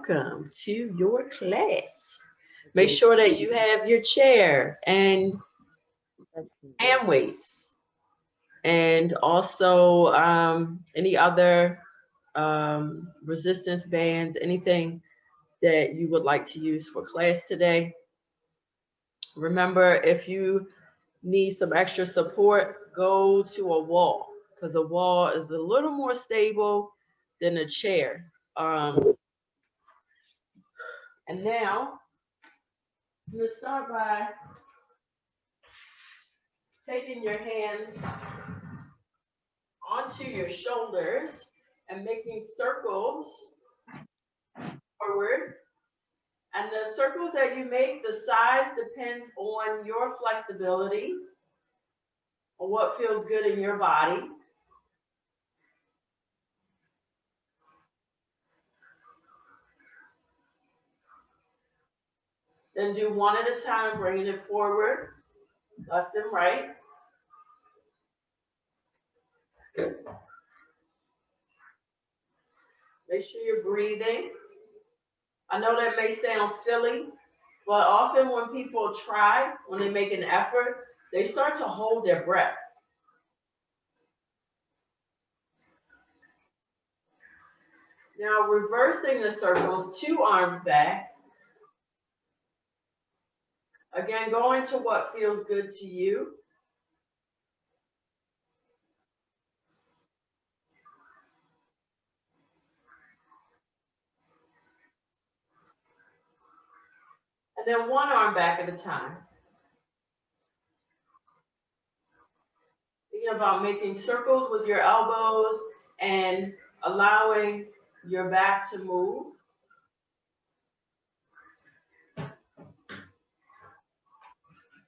welcome to your class. Make sure that you have your chair and hand weights and also any other resistance bands, anything that you would like to use for class today. Remember, if you need some extra support, go to a wall because a wall is a little more stable than a chair. And now, I'm going to start by taking your hands onto your shoulders and making circles forward. And the circles that you make, the size depends on your flexibility, on what feels good in your body. Then do one at a time, bringing it forward, left and right. Make sure you're breathing. I know that may sound silly, but often when people try, when they make an effort, they start to hold their breath. Now reversing the circles, 2 arms back. Again, going to what feels good to you. And then 1 arm back at a time. Thinking about making circles with your elbows and allowing your back to move.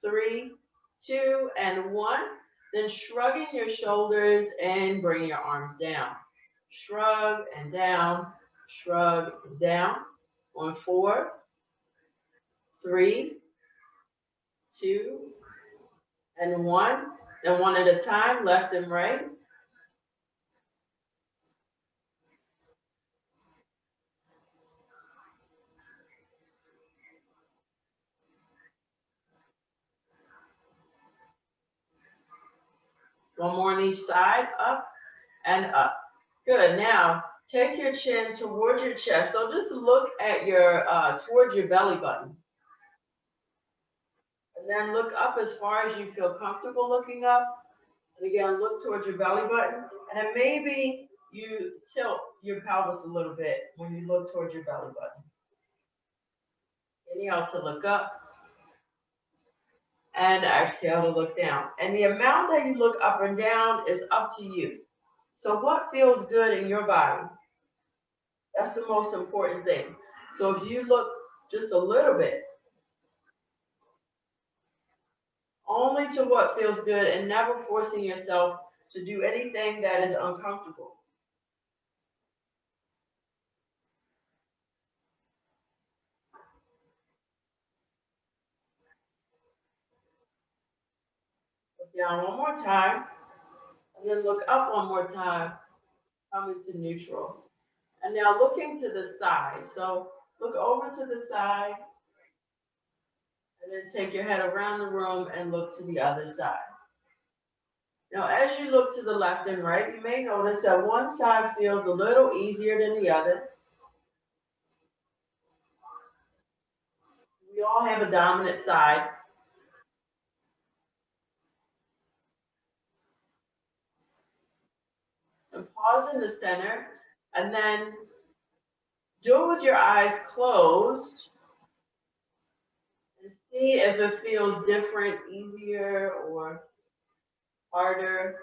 3, 2, and 1. Then shrugging your shoulders and bring your arms down. Shrug and down, shrug and down. On 4, 3, 2, and 1. Then 1 at a time, left and right. One more on each side, up and up. Good. Now take your chin towards your chest. So just look at your towards your belly button. And then look up as far as you feel comfortable looking up. And again, look towards your belly button. And then maybe you tilt your pelvis a little bit when you look towards your belly button. Inhale to look up. And exhale to look down. And the amount that you look up and down is up to you. So what feels good in your body? That's the most important thing. So if you look just a little bit, only to what feels good and never forcing yourself to do anything that is uncomfortable. Look down one more time, and then look up one more time, come into neutral. And now looking to the side. So look over to the side, and then take your head around the room and look to the other side. Now, as you look to the left and right, you may notice that one side feels a little easier than the other. We all have a dominant side. And pause in the center, and then do it with your eyes closed. And see if it feels different, easier, or harder.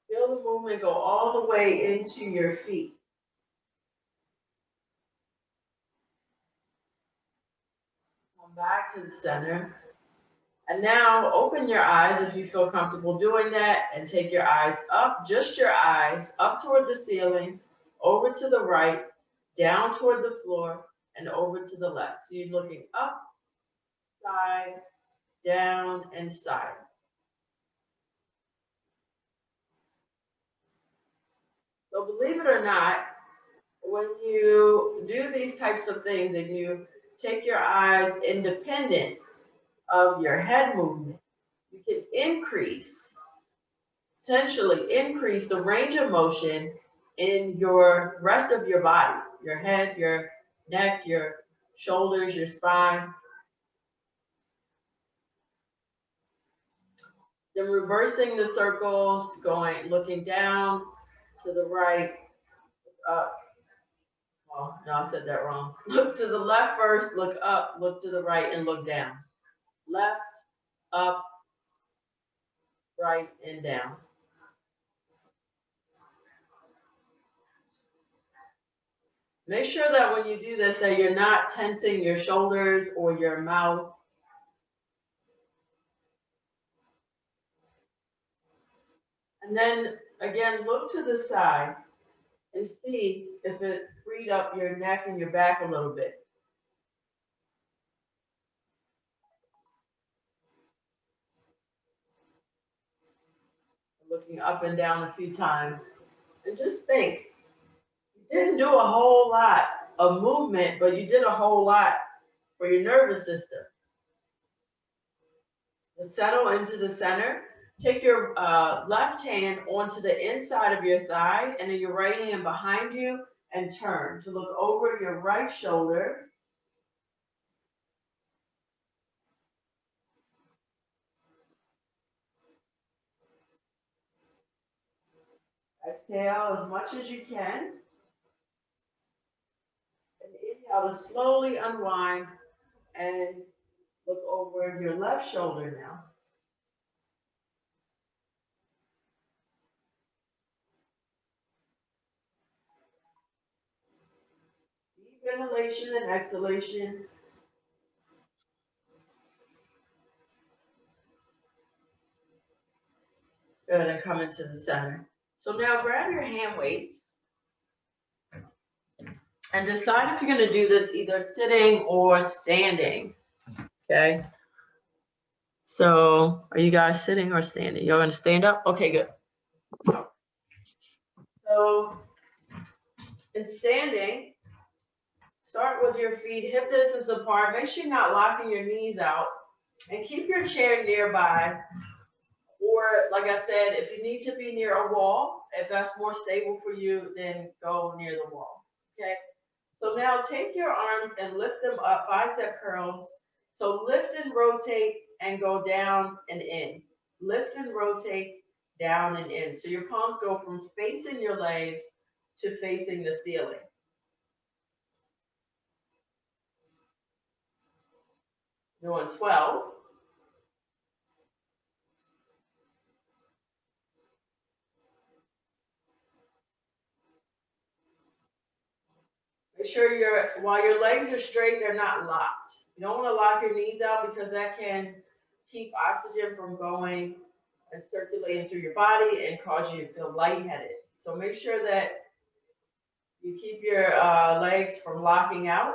Feel the movement go all the way into your feet. Come back to the center. And now open your eyes if you feel comfortable doing that, and take your eyes up, just your eyes, up toward the ceiling, over to the right, down toward the floor, and over to the left. So you're looking up, side, down, and side. So believe it or not, when you do these types of things and you take your eyes independent of your head movement, you can potentially increase the range of motion in your rest of your body, your head, your neck, your shoulders, your spine. Then reversing the circles, looking down to the right, up. Oh, no, I said that wrong. Look to the left first, look up, look to the right, and look down. Left, up, right, and down. Make sure that when you do this, that you're not tensing your shoulders or your mouth. And then again, look to the side and see if it freed up your neck and your back a little bit. Looking up and down a few times. And just think, you didn't do a whole lot of movement, but you did a whole lot for your nervous system. Settle into the center. Take your left hand onto the inside of your thigh and then your right hand behind you and turn to look over your right shoulder. Exhale as much as you can. And inhale to slowly unwind and look over your left shoulder now. Deep inhalation and exhalation. Good, and come into the center. So now grab your hand weights and decide if you're going to do this either sitting or standing. Okay. So are you guys sitting or standing? You're going to stand up? Okay, good. So in standing, start with your feet hip distance apart. Make sure you're not locking your knees out and keep your chair nearby. Or like I said, if you need to be near a wall, if that's more stable for you, then go near the wall. Okay. So now take your arms and lift them up, bicep curls. So lift and rotate and go down and in. Lift and rotate, down and in. So your palms go from facing your legs to facing the ceiling. Doing 12. Make sure while your legs are straight, they're not locked. You don't want to lock your knees out because that can keep oxygen from going and circulating through your body and cause you to feel lightheaded. So make sure that you keep your legs from locking out.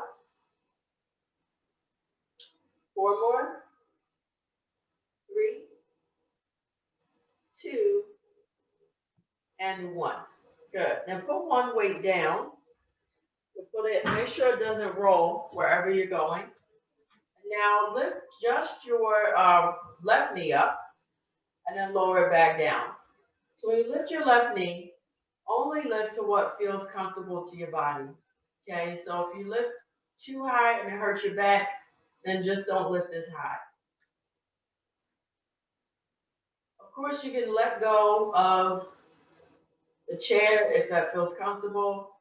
4 more. 3, 2, and 1. Good. Now put one weight down. Make sure it doesn't roll wherever you're going. Now lift just your left knee up and then lower it back down. So when you lift your left knee, only lift to what feels comfortable to your body. Okay, so if you lift too high and it hurts your back, then just don't lift as high. Of course, you can let go of the chair if that feels comfortable.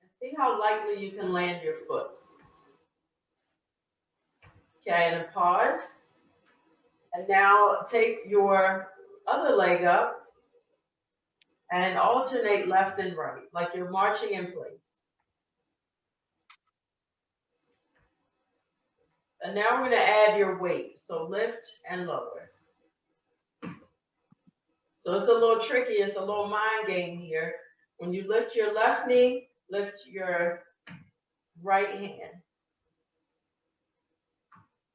And see how lightly you can land your foot. Okay, and then pause. And now take your other leg up and alternate left and right, like you're marching in place. And now we're going to add your weight. So lift and lower. So it's a little tricky. It's a little mind game here. When you lift your left knee, lift your right hand.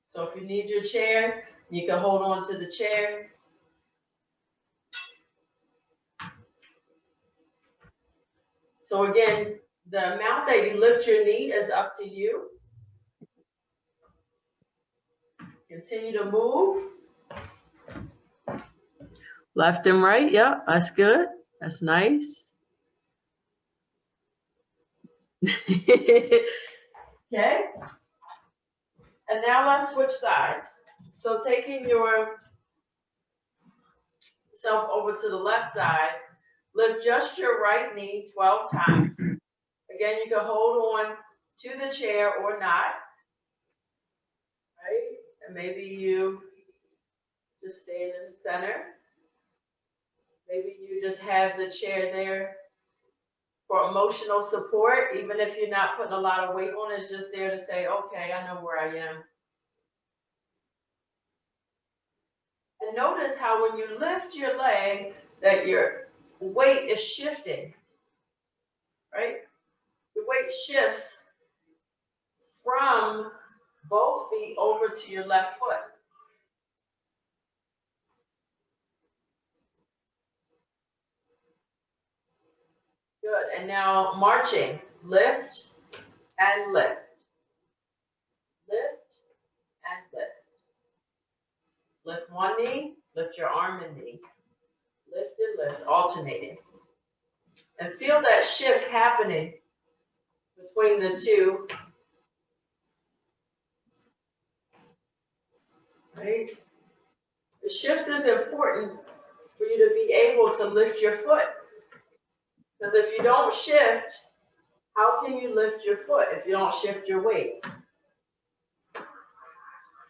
So if you need your chair, you can hold on to the chair. So again, the amount that you lift your knee is up to you. Continue to move. Left and right, yeah, that's good. That's nice. Okay. And now let's switch sides. So taking yourself over to the left side, lift just your right knee 12 times. Again, you can hold on to the chair or not, right? And maybe you just stand in the center. Maybe you just have the chair there for emotional support, even if you're not putting a lot of weight on it, it's just there to say, okay, I know where I am. And notice how when you lift your leg, that your weight is shifting, right? The weight shifts from both feet over to your left foot. Good, and now marching, lift and lift. Lift and lift. Lift one knee, lift your arm and knee. Lift and lift, alternating. And feel that shift happening between the two. Right? The shift is important for you to be able to lift your foot. Because if you don't shift, how can you lift your foot if you don't shift your weight?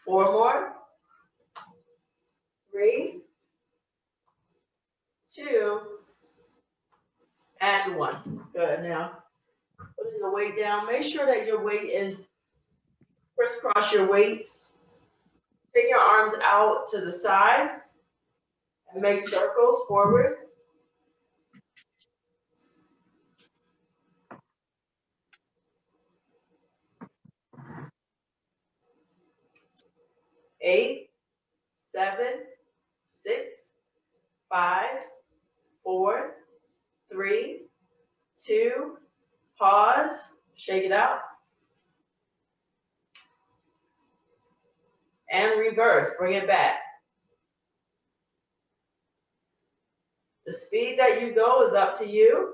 4 more. 3, 2, and 1. Good. Now, putting the weight down. Make sure that your weight is crisscross your weights. Take your arms out to the side and make circles forward. Eight, 7, 6, 5, 4, 3, 2, pause, shake it out, and reverse, bring it back. The speed that you go is up to you.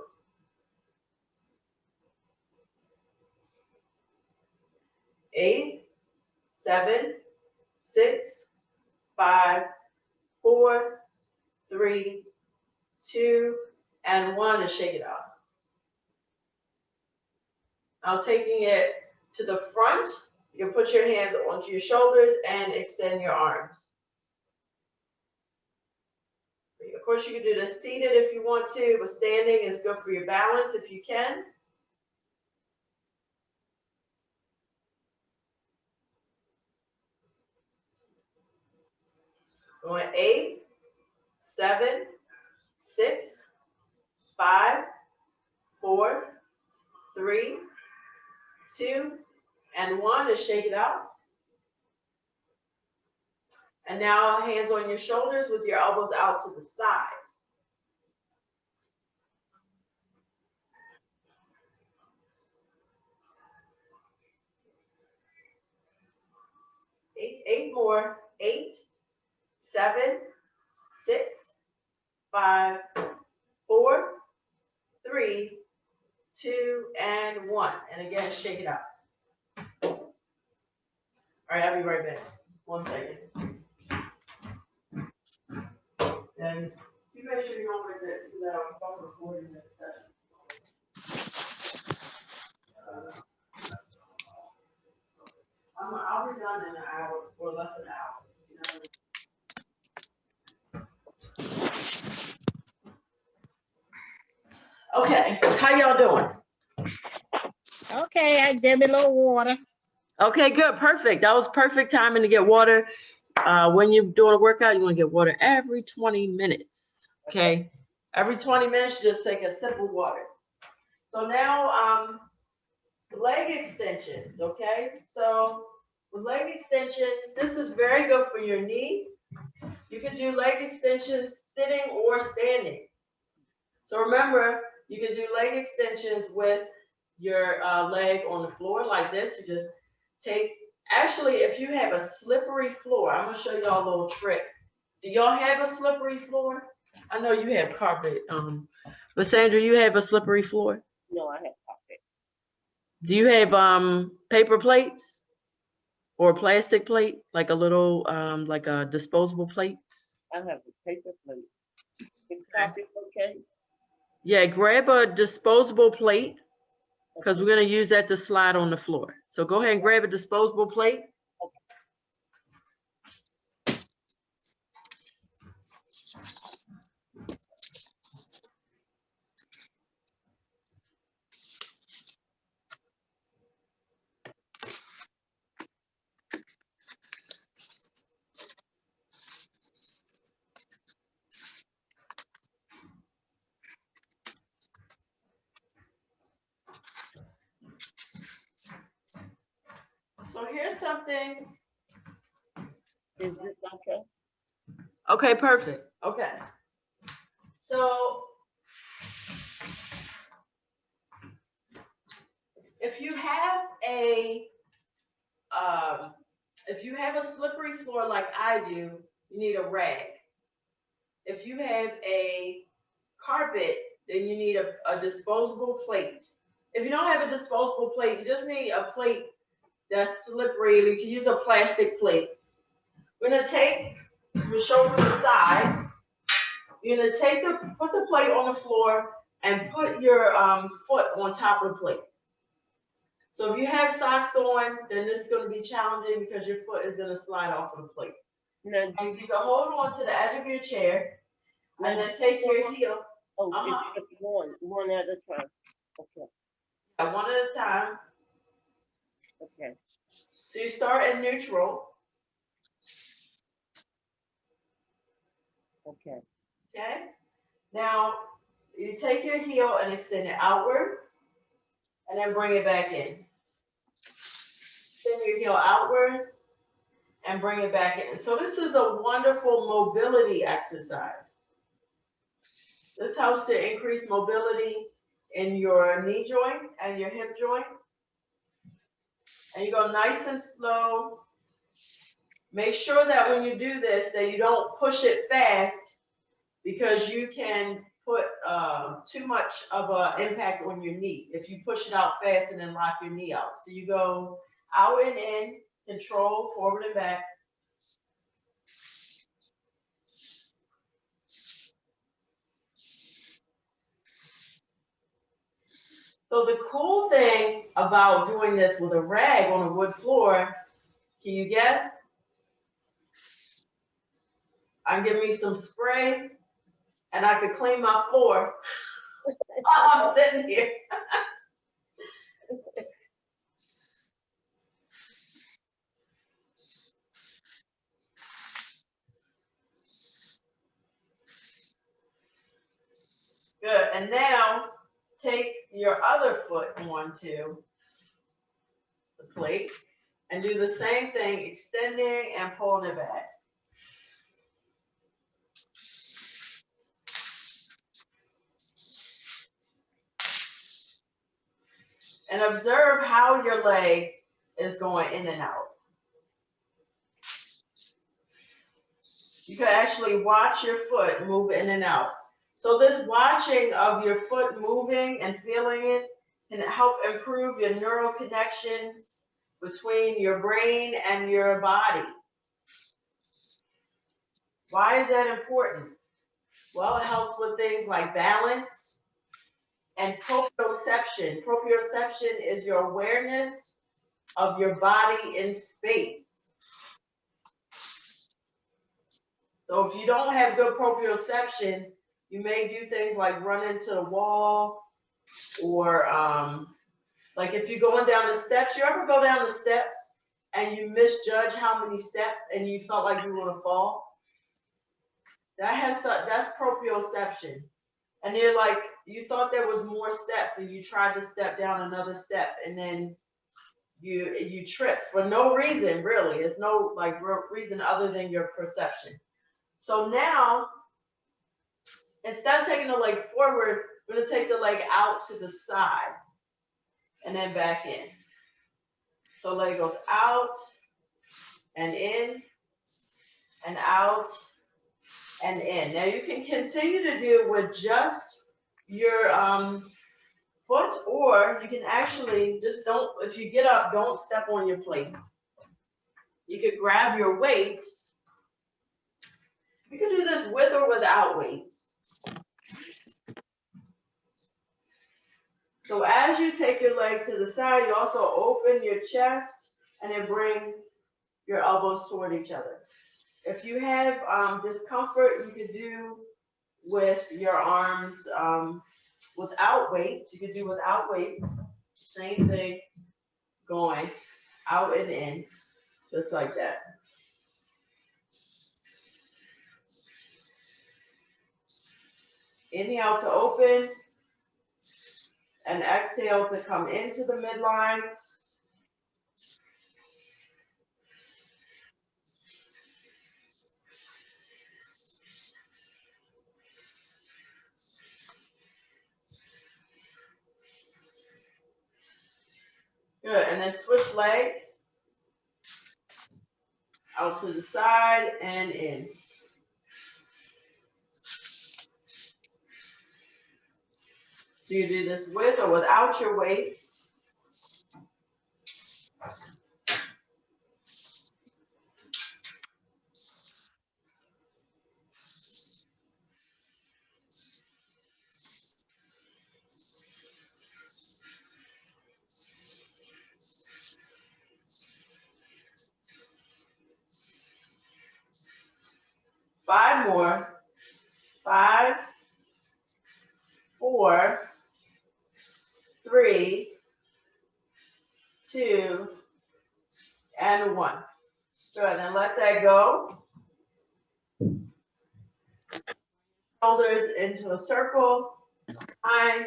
8, 7, 6, 5, 4, 3, 2, and 1, and shake it out. Now taking it to the front, you can put your hands onto your shoulders and extend your arms. Of course, you can do this seated if you want to, but standing is good for your balance if you can. Going 8, 7, 6, 5, 4, 3, 2, and 1, and shake it out. And now hands on your shoulders with your elbows out to the side. 8 more. 8, 7, 6, 5, 4, 3, 2, and 1. And again, shake it out. All right, I'll be right back. 1 second. And you make sure you don't forget that I'm recording this session. I'll be done in an hour or less than an hour. Okay, how y'all doing? Okay, I gave me a little water. Okay, good, perfect. That was perfect timing to get water. When you're doing a workout, you want to get water every 20 minutes. Okay, every 20 minutes, just take a sip of water. So now, leg extensions, okay? So with leg extensions, this is very good for your knee. You can do leg extensions sitting or standing. So remember, you can do leg extensions with your leg on the floor like this. You just take, actually, if you have a slippery floor, I'm going to show y'all a little trick. Do y'all have a slippery floor? I know you have carpet. But Sandra, you have a slippery floor? No, I have carpet. Do you have paper plates or a plastic plate, like a little like a disposable plates? I have a paper plate. Is Okay. carpet okay? Yeah, grab a disposable plate because we're going to use that to slide on the floor. So go ahead and grab a disposable plate. So here's something. Is this okay? Okay, perfect. Okay. So if you have a slippery floor like I do, you need a rag. If you have a carpet, then you need a disposable plate. If you don't have a disposable plate, you just need a plate that's slippery. You can use a plastic plate. We're gonna take, we'll show from the side. You're gonna put the plate on the floor and put your foot on top of the plate. So if you have socks on, then this is gonna be challenging because your foot is gonna slide off of the plate. Now, So you can hold on to the edge of your chair and then take your heel. it's one at a time. Okay. One at a time. Okay. So you start in neutral. Okay. Okay. Now you take your heel and extend it outward, and then bring it back in. Extend your heel outward and bring it back in. So this is a wonderful mobility exercise. This helps to increase mobility in your knee joint and your hip joint. And you go nice and slow. Make sure that when you do this, that you don't push it fast because you can put too much of an impact on your knee if you push it out fast and then lock your knee out. So you go out and in, control, forward and back. So the cool thing about doing this with a rag on a wood floor, can you guess? I can give me some spray and I could clean my floor while I'm sitting here. Good. And now take your other foot onto the plate and do the same thing, extending and pulling it back. And observe how your leg is going in and out. You can actually watch your foot move in and out. So this watching of your foot moving and feeling it can help improve your neural connections between your brain and your body. Why is that important? Well, it helps with things like balance and proprioception. Proprioception is your awareness of your body in space. So if you don't have good proprioception, you may do things like run into the wall, or like if you're going down the steps. You ever go down the steps and you misjudge how many steps and you felt like you were going to fall? That's proprioception. And you're like, you thought there was more steps, and you tried to step down another step, and then you trip for no reason, really. It's no like reason other than your perception. So now, instead of taking the leg forward, we're gonna take the leg out to the side and then back in. So leg goes out and in and out and in. Now you can continue to do it with just your foot, or you can actually just don't, if you get up, don't step on your plate. You could grab your weights. You can do this with or without weights. So as you take your leg to the side, you also open your chest and then bring your elbows toward each other. If you have discomfort, you could do with your arms without weights. You could do without weights. Same thing, going out and in, just like that. Inhale to open and exhale to come into the midline. Good, and then switch legs. Out to the side and in. So you do this with or without your weights. Five more. 5, 4, 3, 2, and 1. Good, and let that go. Shoulders into a circle, behind,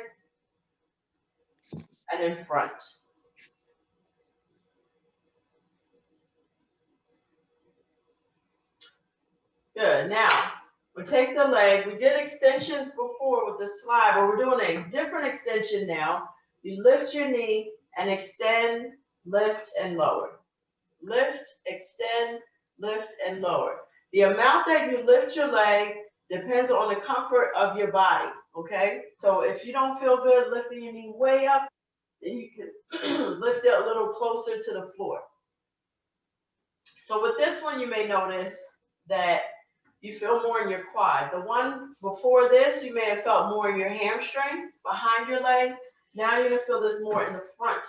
and in front. Good, now, we'll take the leg. We did extensions before with the slide, but we're doing a different extension now. You lift your knee and extend, lift, and lower. Lift, extend, lift, and lower. The amount that you lift your leg depends on the comfort of your body, okay? So if you don't feel good lifting your knee way up, then you can lift it a little closer to the floor. So with this one, you may notice that you feel more in your quad. The one before this, you may have felt more in your hamstring, behind your leg. Now you're gonna feel this more in the front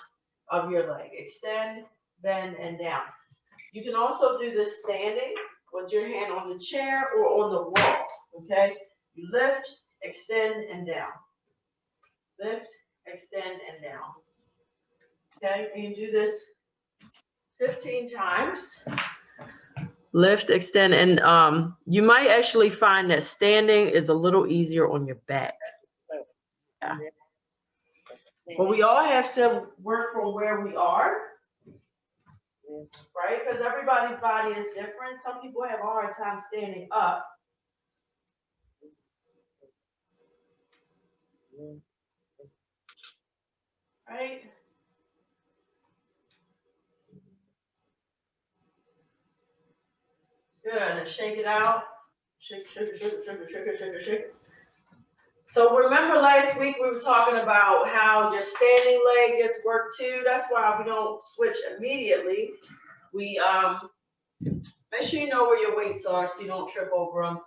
of your leg. Extend, bend, and down. You can also do this standing with your hand on the chair or on the wall, okay? You lift, extend, and down. Lift, extend, and down. Okay, you can do this 15 times. Lift, extend, and you might actually find that standing is a little easier on your back. Yeah. But we all have to work from where we are, right? Because everybody's body is different. Some people have a hard time standing up. Right? Good, and shake it out. Shake, shake, shake, shake, shake, shake, shake, shake. So remember last week we were talking about how your standing leg gets worked too. That's why we don't switch immediately. We make sure you know where your weights are so you don't trip over them.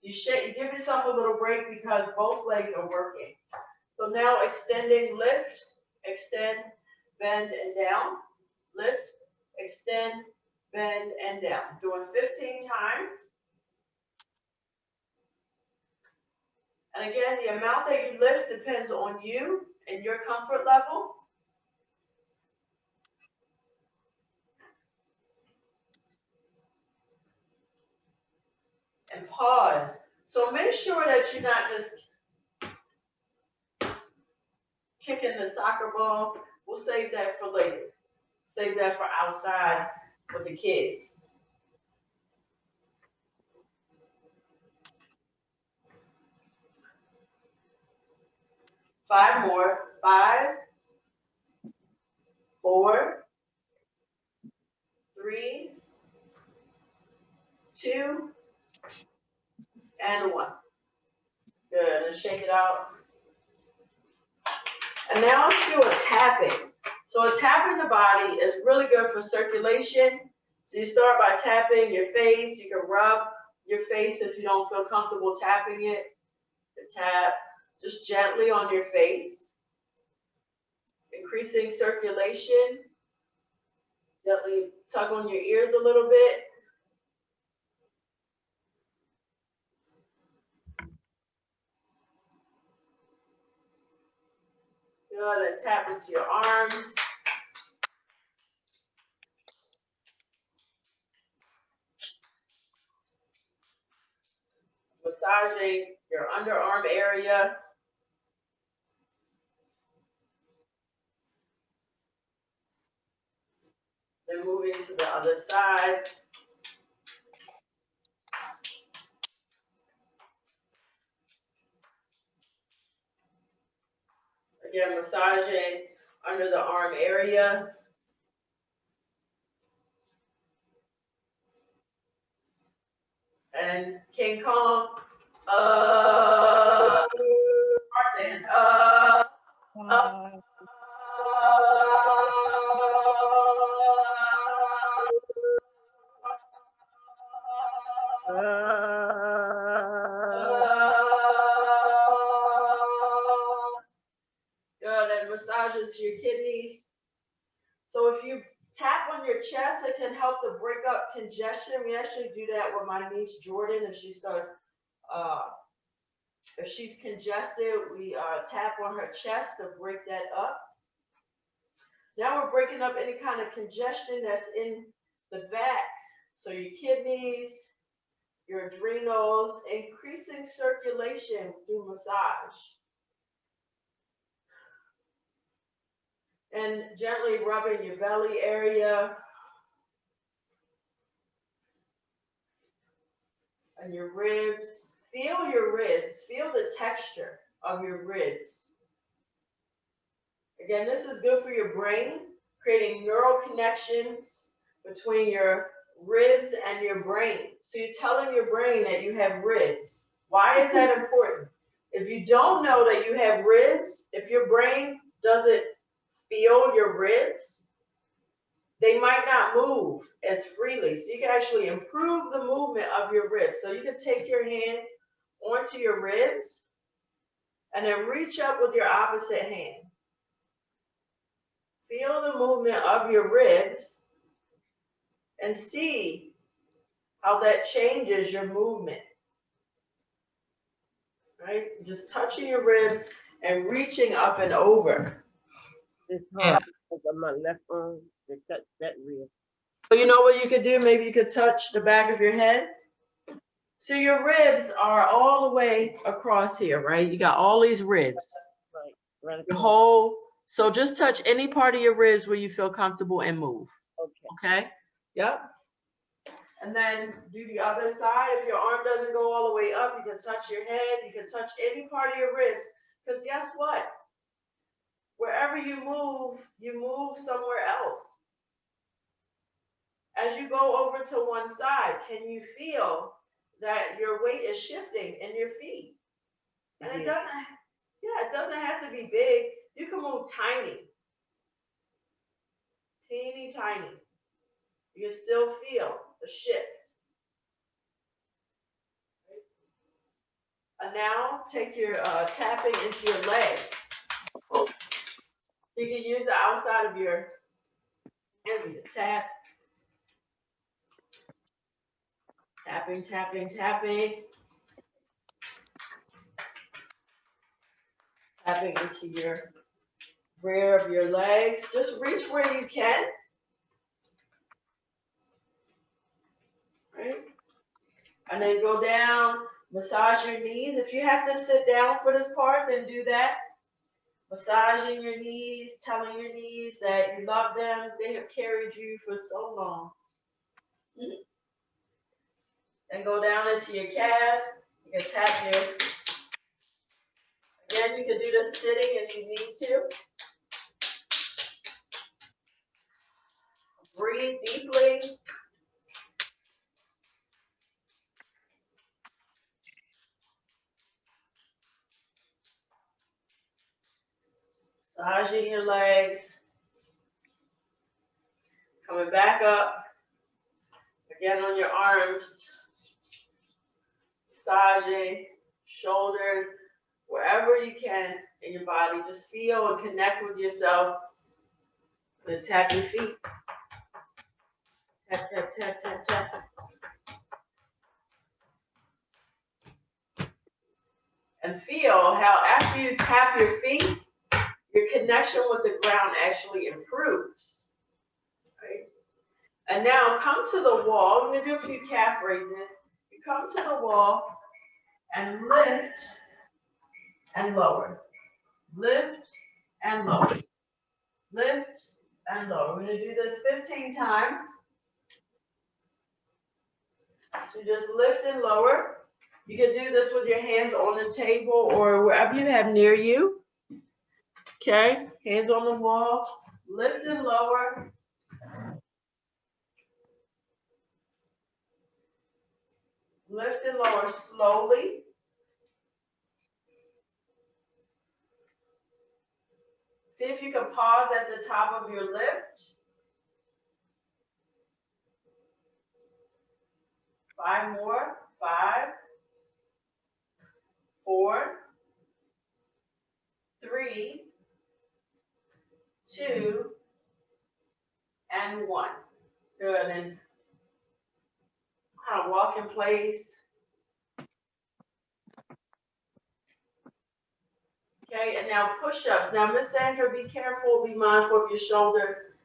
You give yourself a little break because both legs are working. So now extending, lift, extend, bend, and down. Lift, extend, bend, and down. Doing 15 times. And again, the amount that you lift depends on you and your comfort level. And pause. So make sure that you're not just kicking the soccer ball. We'll save that for later. Save that for outside with the kids. Five more. 5, 4, 3, 2, and 1. Good. And shake it out. And now let's do a tapping. So a tapping the body is really good for circulation. So you start by tapping your face. You can rub your face if you don't feel comfortable tapping it. You tap just gently on your face, increasing circulation. Gently tug on your ears a little bit. Good, and tap into your arms. Massaging your underarm area. Then moving to the other side. Again, massaging under the arm area. And King Kong. Tarzan. Good, and massage into your kidneys. So if you tap on your chest, it can help to break up congestion. We actually do that with my niece Jordan. If she starts, if she's congested, we tap on her chest to break that up. Now we're breaking up any kind of congestion that's in the back. So your kidneys, your adrenals, increasing circulation through massage. And gently rubbing your belly area and your ribs. Feel your ribs. Feel the texture of your ribs. Again, this is good for your brain, creating neural connections between your ribs and your brain. So you're telling your brain that you have ribs. Why is that important? If you don't know that you have ribs, if your brain doesn't feel your ribs, they might not move as freely. So you can actually improve the movement of your ribs. So you can take your hand onto your ribs and then reach up with your opposite hand. Feel the movement of your ribs and see how that changes your movement. Right? Just touching your ribs and reaching up and over. It's hard because of my left arm to touch that rib. So you know what you could do? Maybe you could touch the back of your head. So your ribs are all the way across here, right? You got all these ribs. Right. Your whole. So just touch any part of your ribs where you feel comfortable and move. Okay? Yep. And then do the other side. If your arm doesn't go all the way up, you can touch your head. You can touch any part of your ribs. Because guess what? Wherever you move somewhere else. As you go over to one side, can you feel that your weight is shifting in your feet? And it doesn't have to be big. You can move tiny. Teeny tiny. You can still feel the shift. And now take your tapping into your legs. You can use the outside of your hands. You can tap. Tapping, tapping, tapping. Tapping into your rear of your legs. Just reach where you can. Right? And then go down Massage your knees. If you have to sit down for this part, then do that. Massaging your knees, telling your knees that you love them. They have carried you for so long. And go down into your calf. You can tap your, again, you can do this sitting if you need to. Breathe deeply. Massaging your legs. Coming back up. Again on your arms. Massaging shoulders, wherever you can in your body. Just feel and connect with yourself. And then tap your feet. Tap, tap, tap, tap, tap. And feel how after you tap your feet, your connection with the ground actually improves. Right? And now come to the wall. I'm going to do a few calf raises. You come to the wall and lift and lower. Lift and lower. Lift and lower. We're going to do this 15 times. So just lift and lower. You can do this with your hands on the table or wherever you have near you. Okay, hands on the wall. Lift and lower. Lift and lower slowly. See if you can pause at the top of your lift. 5 more. 5, 4, 3, 2, and 1. Good. And kind of walk in place. Okay, and now push-ups. Now, Miss Sandra, be careful, be mindful of your shoulder.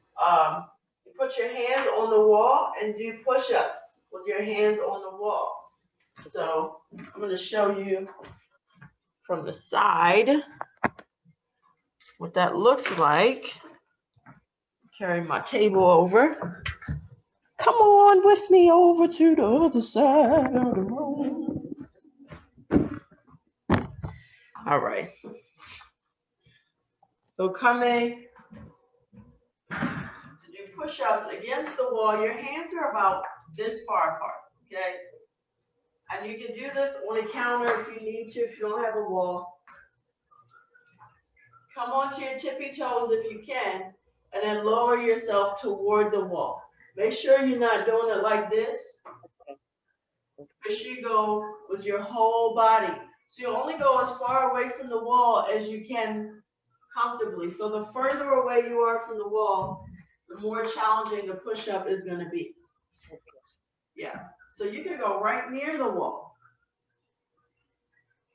You put your hands on the wall and do push-ups with your hands on the wall. So I'm going to show you from the side what that looks like. Carry my table over. Come on with me over to the other side of the room. All right. So coming to do push-ups against the wall. Your hands are about this far apart, okay? And you can do this on a counter if you need to, if you don't have a wall. Come onto your tippy toes if you can, and then lower yourself toward the wall. Make sure you're not doing it like this. Make sure you go with your whole body. So you only go as far away from the wall as you can comfortably. So the further away you are from the wall, the more challenging the push-up is going to be. Yeah. So you can go right near the wall.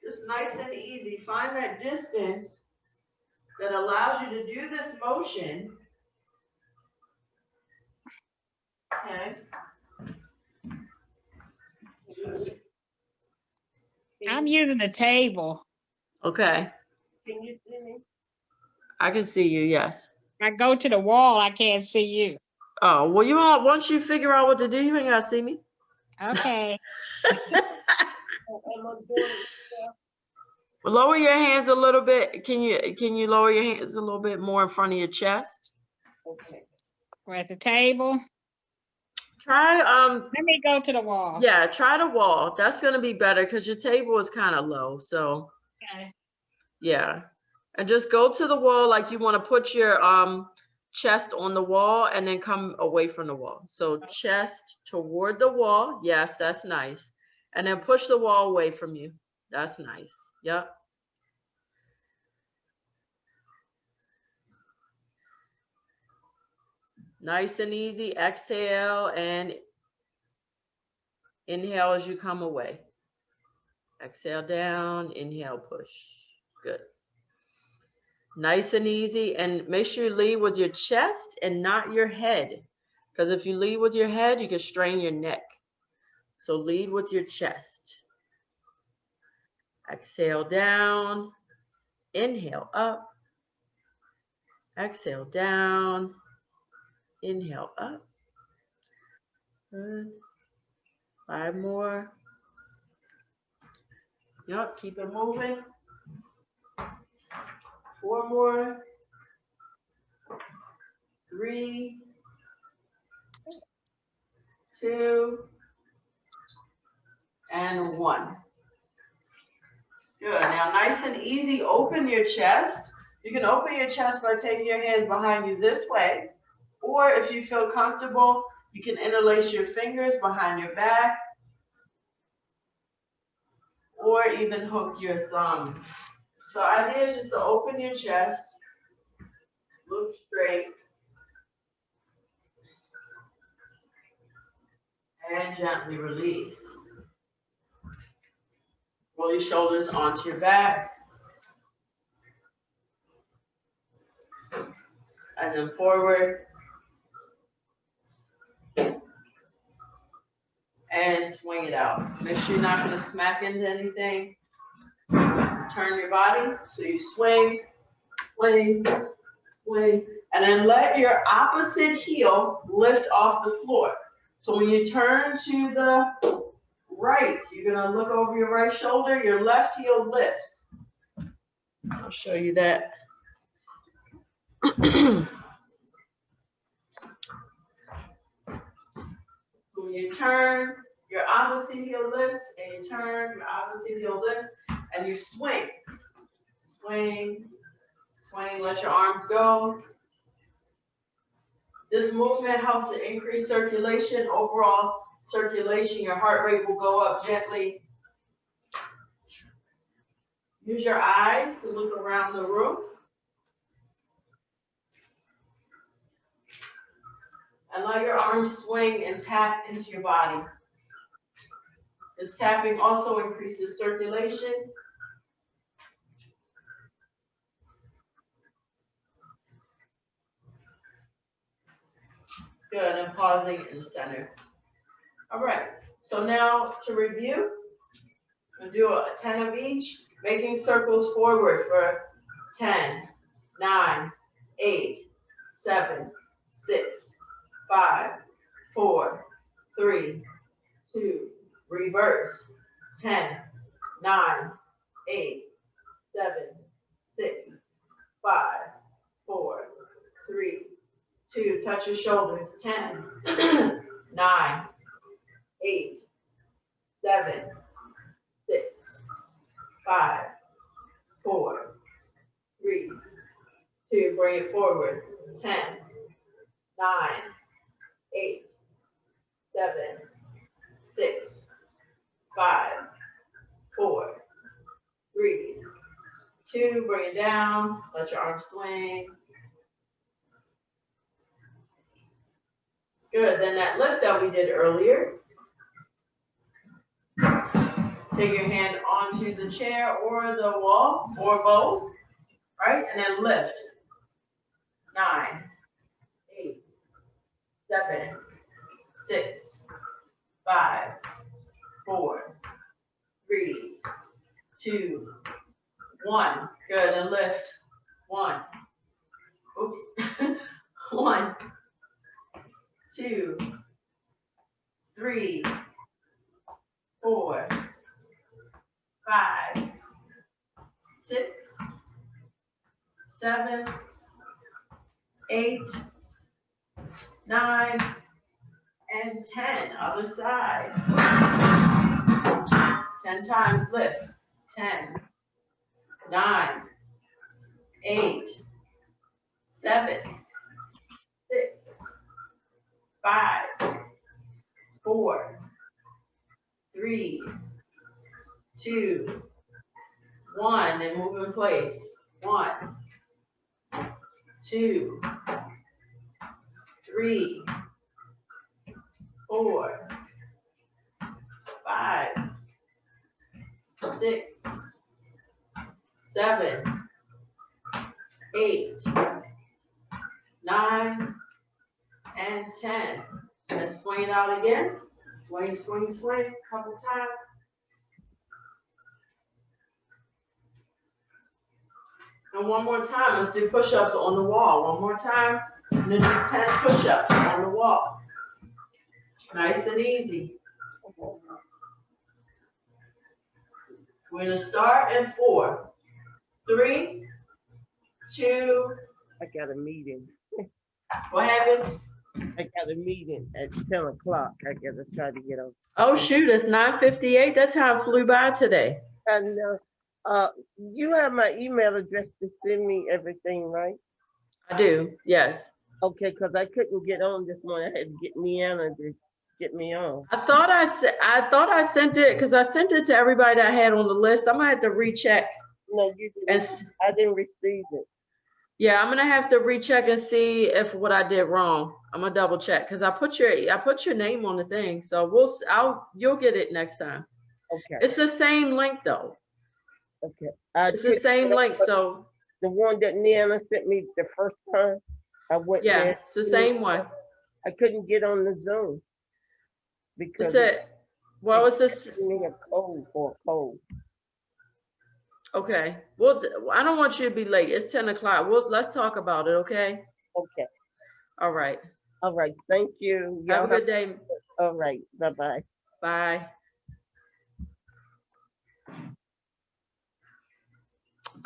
Just nice and easy. Find that distance that allows you to do this motion. Okay. I'm using the table. Okay. Can you see me? I can see you, yes. I go to the wall, I can't see you. Oh, well, you all, once you figure out what to do, you ain't got to see me. Okay. Lower your hands a little bit. Can you lower your hands a little bit more in front of your chest? Okay. We're at the table. Try Let me go to the wall. yeah, try the wall. That's gonna be better because your table is kind of low. So Okay. yeah. And just go to the wall like you want to put your chest on the wall and then come away from the wall. So chest toward the wall. Yes, that's nice. And then push the wall away from you. That's nice. Yep. Nice and easy. Exhale and inhale as you come away. Exhale down, inhale, push. Good. Nice and easy. And make sure you lead with your chest and not your head. Because if you lead with your head, you can strain your neck. So lead with your chest. Exhale down. Inhale up. Exhale down. Inhale up. Good. 5 more. Yup, keep it moving. 4 more. 3, 2, and 1. Good. Now, nice and easy, open your chest. You can open your chest by taking your hands behind you this way. Or if you feel comfortable, you can interlace your fingers behind your back. Or even hook your thumbs. So the idea is just to open your chest. Look straight. And gently release. Roll your shoulders onto your back. And then forward. And swing it out. Make sure you're not going to smack into anything. Turn your body. So you swing, swing, swing. And then let your opposite heel lift off the floor. So when you turn to the right, you're going to look over your right shoulder. Your left heel lifts. I'll show you that. When you turn, your opposite heel lifts, and you turn, your opposite heel lifts, and you swing. Swing, swing, let your arms go. This movement helps to increase circulation, overall circulation. Your heart rate will go up gently. Use your eyes to look around the room. And let your arms swing and tap into your body. This tapping also increases circulation. Good, and pausing in the center. All right, so now to review, we'll do a 10 of each, making circles forward for 10, 9, 8, 7, 6, 5, 4, 3, 2, reverse, 10, 9, 8, 7, 6, 5, 4, 3, 2, touch your shoulders, 10, 9, 8, 7, 6, 5, 4, 3, 2, bring it forward, 10, 9, 8, 7, 6, 5, 4, 3, 2, bring it down, let your arms swing. Good, then that lift that we did earlier, take your hand onto the chair or the wall or both, right? And then lift. 9, 8, 7, 6, 5, 4, 3, 2, 1. Good, and lift. 1. Oops. 1, 2, 3, 4, 5, 6, 7, 8, 9, and 10. Other side. 10 times lift. 10, 9, 8, 7, 6, 5, 4, 3, 2, 1, and move in place. 1, 2, 3, 4, 5, 6, 7, 8, 9, and 10. Let's swing it out again. Swing, swing, swing. Couple times. And one more time, let's do push-ups on the wall. One more time, and then do 10 push-ups on the wall. Nice and easy. We're gonna start in 4, 3, 2. I got a meeting. What happened? I got a meeting at 10 o'clock. I gotta try to get on. Oh shoot, it's 9:58. That time flew by today. And you have my email address to send me everything, right? I do, yes. Okay, because I couldn't get on this morning. I had to get Leanna to get me on. I thought I sent it because I sent it to everybody that I had on the list. I'm gonna have to recheck. No, you didn't. I didn't receive it. Yeah, I'm gonna have to recheck and see if what I did wrong. I'm gonna double check because I put your name on the thing. So you'll get it next time. Okay. It's the same link though. Okay. It's the same link. So the one that Leanna sent me the first time, I went there. Yeah, it's the same one. I couldn't get on the Zoom because What's this? Give me a code for a code. Okay. Well, I don't want you to be late. It's 10 o'clock. Let's talk about it, okay? Okay. All right. All right. Thank you. Have a good day. All right. Bye-bye. Bye.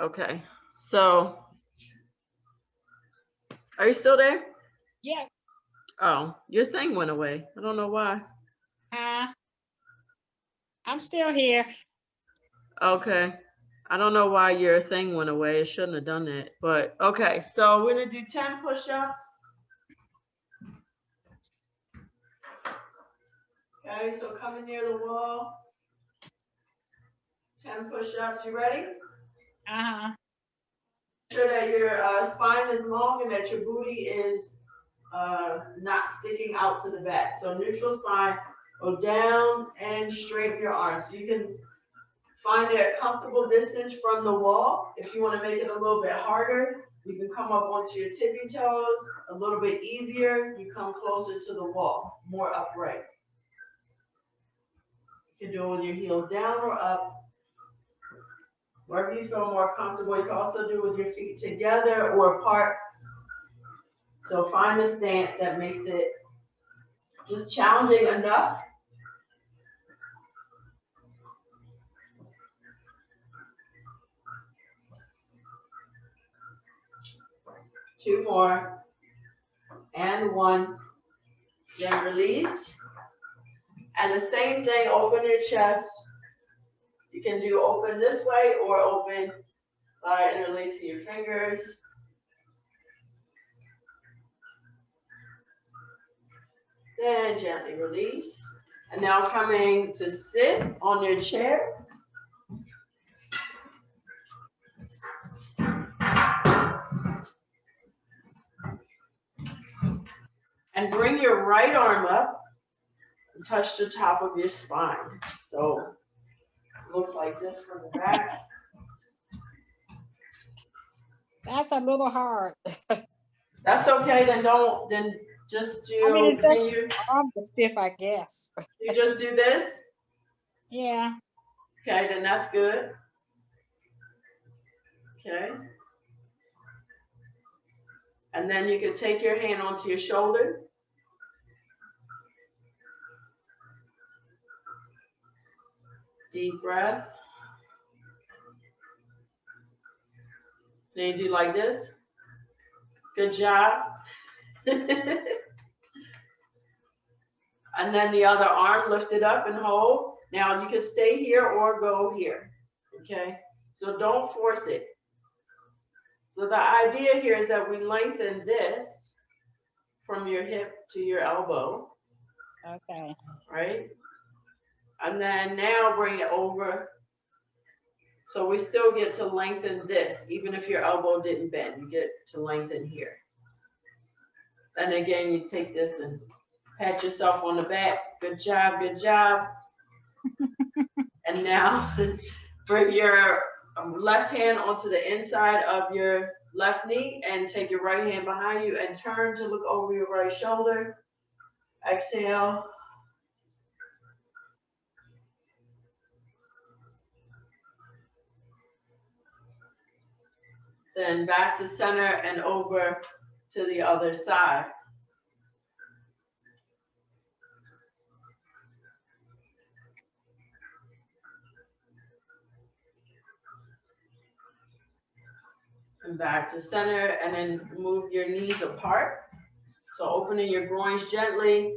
Okay. So, are you still there? Yeah. Oh, your thing went away. I don't know why. I'm still here. Okay. I don't know why your thing went away. It shouldn't have done that. But okay, so we're gonna do 10 push-ups. Okay, so coming near the wall. 10 push-ups. You ready? Uh-huh. Sure that your spine is long and that your booty is not sticking out to the back. So neutral spine, go down and straighten your arms. So you can find a comfortable distance from the wall. If you want to make it a little bit harder, you can come up onto your tippy toes. A little bit easier, you come closer to the wall, more upright. You can do it with your heels down or up. Wherever you feel more comfortable. You can also do it with your feet together or apart. So find a stance that makes it just challenging enough. Two more. And one. Then release. And the same thing, open your chest. You can do open this way or open by interlacing your fingers. Then gently release. And now coming to sit on your chair. And bring your right arm up and touch the top of your spine. So it looks like this from the back. That's a little hard. That's okay, then just do, arms are stiff, I guess. You just do this? Yeah. Okay, then that's good. Okay. And then you can take your hand onto your shoulder. Deep breath. Then you do like this. Good job. And then the other arm, lift it up and hold. Now you can stay here or go here. Okay? So don't force it. So the idea here is that we lengthen this from your hip to your elbow. Okay. Right? And then now bring it over. So we still get to lengthen this, even if your elbow didn't bend, you get to lengthen here. And again, you take this and pat yourself on the back. Good job, good job. And now bring your left hand onto the inside of your left knee and take your right hand behind you and turn to look over your right shoulder. Exhale. Then back to center and over to the other side. And back to center, and then move your knees apart. So opening your groins gently.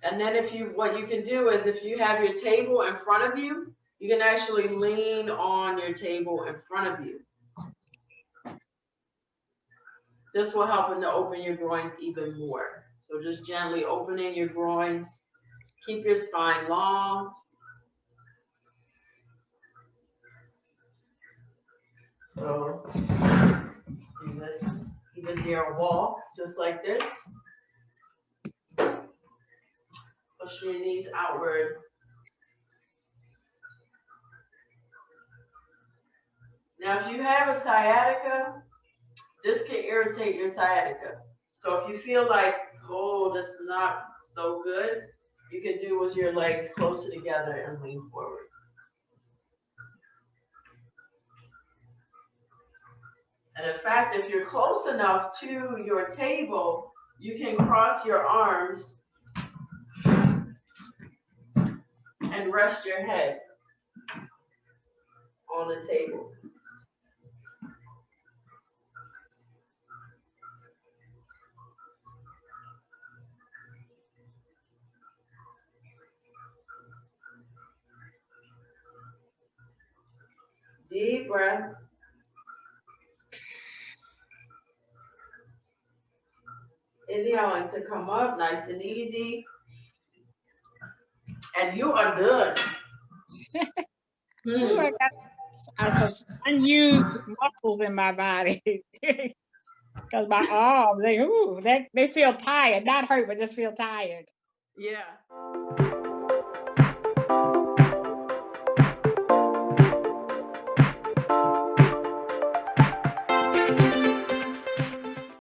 And then what you can do is if you have your table in front of you, you can actually lean on your table in front of you. This will help to open your groins even more. So just gently opening your groins. Keep your spine long. So do this even near a wall, just like this. Push your knees outward. Now, if you have a sciatica, this can irritate your sciatica. So if you feel like, oh, this is not so good, you can do with your legs closer together and lean forward. And in fact, if you're close enough to your table, you can cross your arms and rest your head on the table. Deep breath. Inhaling to come up nice and easy. And you are done. Ooh, I got some unused muscles in my body. Because my arms, they feel tired. Not hurt, but just feel tired. Yeah.